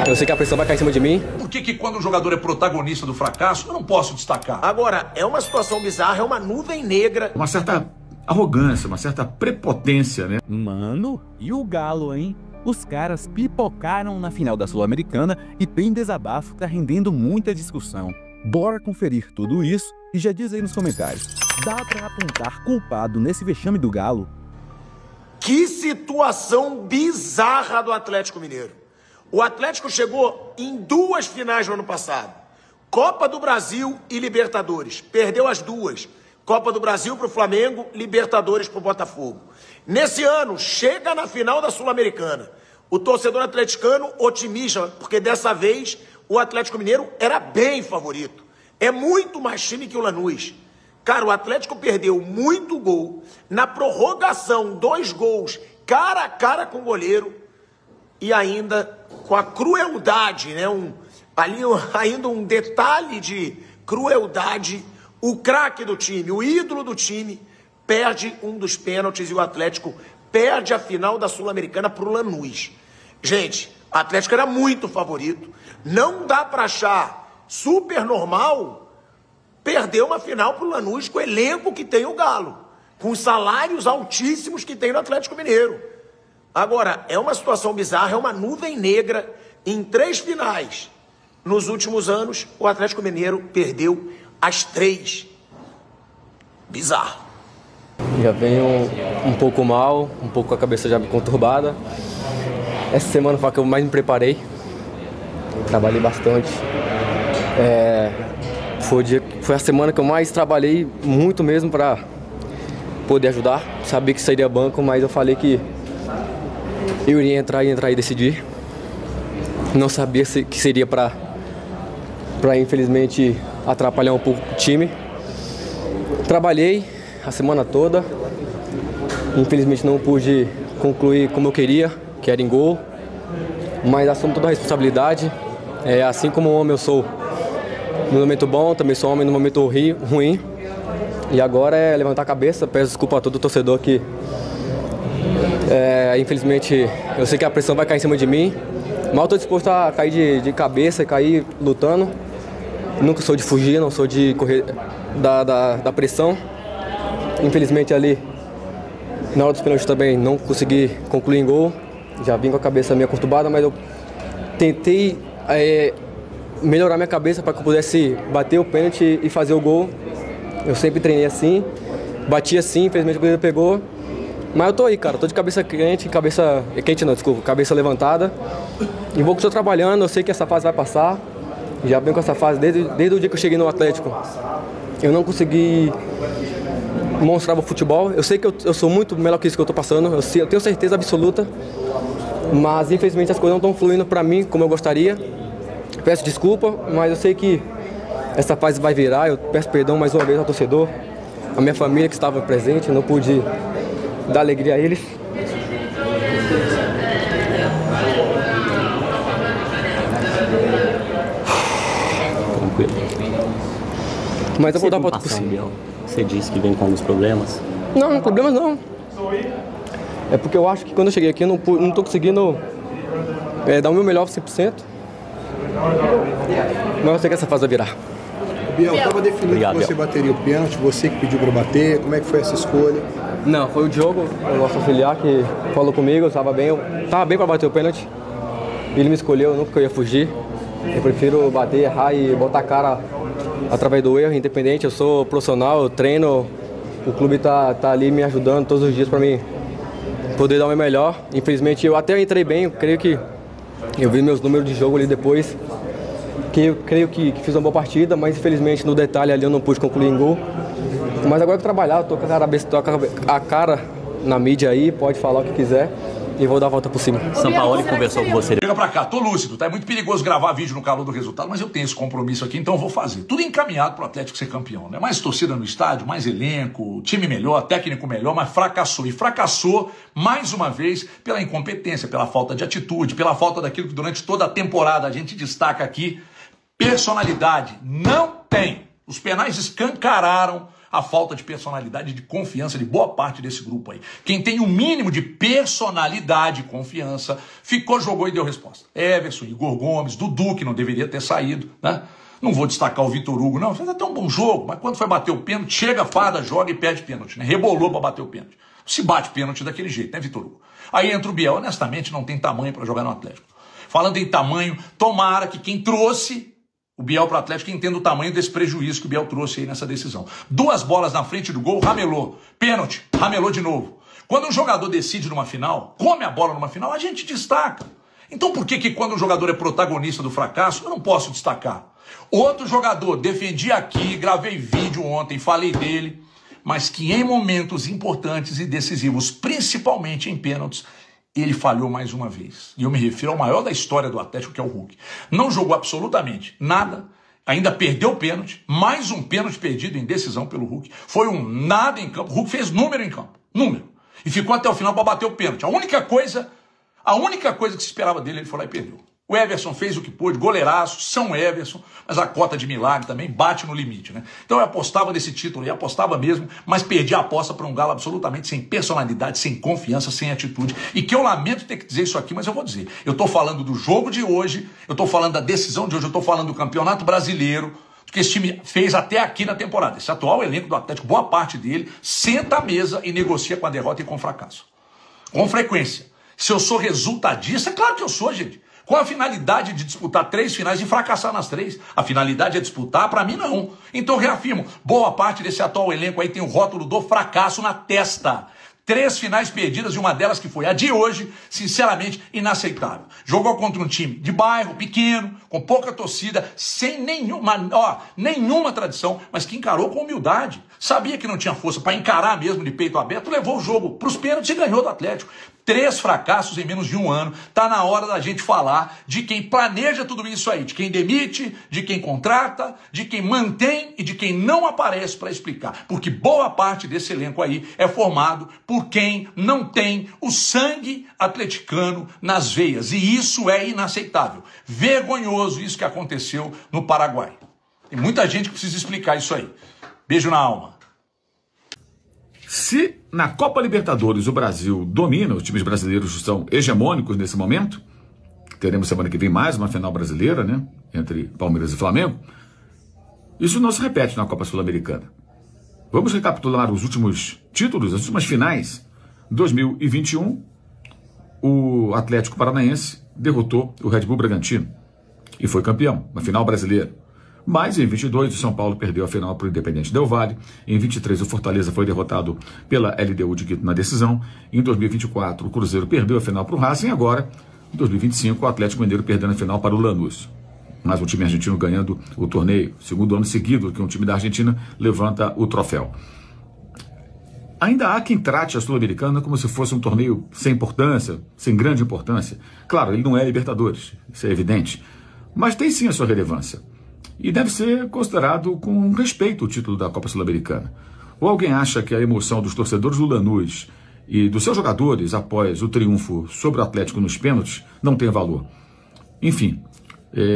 Eu sei que a pressão vai cair em cima de mim. Por que quando o jogador é protagonista do fracasso, eu não posso destacar? Agora, é uma situação bizarra, é uma nuvem negra. Uma certa arrogância, uma certa prepotência, né? Mano, e o Galo, hein? Os caras pipocaram na final da Sul-Americana e tem desabafo que tá rendendo muita discussão. Bora conferir tudo isso e já diz aí nos comentários. Dá pra apontar culpado nesse vexame do Galo? Que situação bizarra do Atlético Mineiro. O Atlético chegou em 2 finais no ano passado. Copa do Brasil e Libertadores. Perdeu as 2. Copa do Brasil para o Flamengo, Libertadores para o Botafogo. Nesse ano, chega na final da Sul-Americana. O torcedor atleticano otimista, porque dessa vez o Atlético Mineiro era bem favorito. É muito mais time que o Lanús. Cara, o Atlético perdeu muito gol. Na prorrogação, 2 gols, cara a cara com o goleiro. E ainda com a crueldade, né? Ainda um detalhe de crueldade. O craque do time, o ídolo do time, perde um dos pênaltis e o Atlético perde a final da Sul-Americana para o Lanús. Gente, o Atlético era muito favorito. Não dá para achar super normal perder uma final para o Lanús com o elenco que tem o Galo, com os salários altíssimos que tem no Atlético Mineiro. Agora, é uma situação bizarra, é uma nuvem negra em 3 finais. Nos últimos anos, o Atlético Mineiro perdeu as 3. Bizarro. Já venho um pouco mal, um pouco com a cabeça já conturbada. Essa semana foi a que eu mais me preparei. Trabalhei bastante. Foi a semana que eu mais trabalhei muito mesmo para poder ajudar. Sabia que sairia banco, mas eu falei que eu iria entrar e decidir. Não sabia que seria para infelizmente atrapalhar um pouco o time. Trabalhei a semana toda. Infelizmente não pude concluir como eu queria, que era em gol. Mas assumo toda a responsabilidade. Assim como homem eu sou no momento bom, também sou homem no momento ruim. E agora é levantar a cabeça. Peço desculpa a todo torcedor que infelizmente eu sei que a pressão vai cair em cima de mim. Mas eu estou disposto a cair de cabeça, cair lutando. Nunca sou de fugir, não sou de correr da pressão. Infelizmente ali, na hora dos pênaltis também, não consegui concluir em gol. Já vim com a cabeça meio conturbada, mas eu tentei melhorar minha cabeça para que eu pudesse bater o pênalti e fazer o gol. Eu sempre treinei assim, bati assim, infelizmente o goleiro pegou. Mas eu tô aí, cara, tô de cabeça quente, cabeça levantada. E vou continuar trabalhando, eu sei que essa fase vai passar. Já venho com essa fase desde o dia que eu cheguei no Atlético. Eu não consegui mostrar o futebol. Eu sei que eu sou muito melhor que isso que eu tô passando, eu tenho certeza absoluta. Mas infelizmente as coisas não estão fluindo pra mim como eu gostaria. Peço desculpa, mas eu sei que essa fase vai virar. Eu peço perdão mais uma vez ao torcedor, a minha família que estava presente, eu não pude dar alegria a eles. Mas eu vou dar a volta por cima. Você disse que vem com alguns problemas? Não, problemas não. É porque eu acho que quando eu cheguei aqui eu não tô conseguindo dar o meu melhor 100%. Mas eu sei que essa fase vai virar. Biel, estava definido que você bateria o pênalti, você que pediu para bater, como é que foi essa escolha? Não, foi o Diogo, o nosso auxiliar, que falou comigo, eu estava bem para bater o pênalti. Ele me escolheu, nunca eu ia fugir. Eu prefiro bater, errar e botar a cara através do erro, independente. Eu sou profissional, eu treino, o clube tá ali me ajudando todos os dias para mim poder dar o meu melhor. Infelizmente eu até entrei bem, eu creio que eu vi meus números de jogo ali depois, que eu creio que fiz uma boa partida, mas infelizmente no detalhe ali eu não pude concluir em gol. Mas agora que trabalhar, eu tô com a cara na mídia aí, pode falar o que quiser e vou dar a volta por cima. Sampaoli conversou com você. Chega pra cá, tô lúcido, tá? É muito perigoso gravar vídeo no calor do resultado, mas eu tenho esse compromisso aqui, então eu vou fazer. Tudo encaminhado pro Atlético ser campeão, né? Mais torcida no estádio, mais elenco, time melhor, técnico melhor, mas fracassou. E fracassou, mais uma vez, pela incompetência, pela falta de atitude, pela falta daquilo que durante toda a temporada a gente destaca aqui. Personalidade não tem. Os penais escancararam a falta de personalidade e de confiança de boa parte desse grupo aí. Quem tem o mínimo de personalidade e confiança, jogou e deu resposta. Everson, Igor Gomes, Dudu, que não deveria ter saído, né? Não vou destacar o Vitor Hugo, não. Fez até um bom jogo, mas quando foi bater o pênalti, chega, farda, joga e perde pênalti, né? Rebolou para bater o pênalti. Se bate pênalti daquele jeito, né, Vitor Hugo? Aí entra o Biel, honestamente, não tem tamanho para jogar no Atlético. Falando em tamanho, tomara que quem trouxe o Biel para o Atlético entenda o tamanho desse prejuízo que o Biel trouxe aí nessa decisão. 2 bolas na frente do gol, ramelou. Pênalti, ramelou de novo. Quando um jogador decide numa final, come a bola numa final, a gente destaca. Então por que quando um jogador é protagonista do fracasso, eu não posso destacar? Outro jogador, defendi aqui, gravei vídeo ontem, falei dele, mas que em momentos importantes e decisivos, principalmente em pênaltis, ele falhou mais uma vez. E eu me refiro ao maior da história do Atlético, que é o Hulk. Não jogou absolutamente nada, ainda perdeu o pênalti, mais um pênalti perdido em decisão pelo Hulk. Foi um nada em campo, o Hulk fez número em campo, número. E ficou até o final para bater o pênalti. A única coisa que se esperava dele, ele foi lá e perdeu. O Everson fez o que pôde, goleiraço, São Everson, mas a cota de milagre também bate no limite, né? Então eu apostava nesse título, e apostava mesmo, mas perdi a aposta para um Galo absolutamente sem personalidade, sem confiança, sem atitude. E que eu lamento ter que dizer isso aqui, mas eu vou dizer. Eu tô falando do jogo de hoje, eu tô falando da decisão de hoje, eu tô falando do Campeonato Brasileiro, do que esse time fez até aqui na temporada. Esse atual elenco do Atlético, boa parte dele, senta à mesa e negocia com a derrota e com o fracasso. Com frequência. Se eu sou resultadista, é claro que eu sou, gente. Com a finalidade de disputar 3 finais e fracassar nas 3. A finalidade é disputar, para mim não. Então reafirmo, boa parte desse atual elenco aí tem o rótulo do fracasso na testa. 3 finais perdidas e uma delas que foi a de hoje, sinceramente inaceitável. Jogou contra um time de bairro, pequeno, com pouca torcida, sem nenhuma tradição, mas que encarou com humildade. Sabia que não tinha força para encarar mesmo de peito aberto, levou o jogo para os pênaltis e ganhou do Atlético. 3 fracassos em menos de um ano. Tá na hora da gente falar de quem planeja tudo isso aí, de quem demite, de quem contrata, de quem mantém e de quem não aparece para explicar. Porque boa parte desse elenco aí é formado por quem não tem o sangue atleticano nas veias. E isso é inaceitável. Vergonhoso isso que aconteceu no Paraguai. Tem muita gente que precisa explicar isso aí. Beijo na alma. Se na Copa Libertadores o Brasil domina, os times brasileiros são hegemônicos nesse momento, teremos semana que vem mais uma final brasileira, né, entre Palmeiras e Flamengo, isso não se repete na Copa Sul-Americana. Vamos recapitular os últimos títulos, as últimas finais. 2021, o Atlético Paranaense derrotou o Red Bull Bragantino e foi campeão, na final brasileira. Mas em 22 o São Paulo perdeu a final para o Independente Del Valle. Em 23 o Fortaleza foi derrotado pela LDU de Quito na decisão. Em 2024 o Cruzeiro perdeu a final para o Racing. E agora, em 2025, o Atlético Mineiro perdendo a final para o Lanús. Mas o time argentino ganhando o torneio. Segundo ano seguido que um time da Argentina levanta o troféu. Ainda há quem trate a Sul-Americana como se fosse um torneio sem importância, sem grande importância. Claro, ele não é Libertadores, isso é evidente. Mas tem sim a sua relevância. E deve ser considerado com respeito o título da Copa Sul-Americana. Ou alguém acha que a emoção dos torcedores do Lanús e dos seus jogadores após o triunfo sobre o Atlético nos pênaltis não tem valor? Enfim,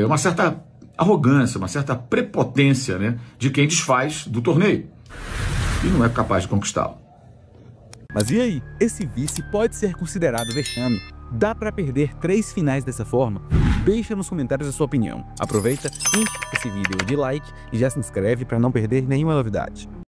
uma certa arrogância, uma certa prepotência, né, de quem desfaz do torneio e não é capaz de conquistá-lo. Mas e aí? Esse vice pode ser considerado vexame? Dá pra perder 3 finais dessa forma? Deixa nos comentários a sua opinião. Aproveita, enche esse vídeo de like e já se inscreve para não perder nenhuma novidade.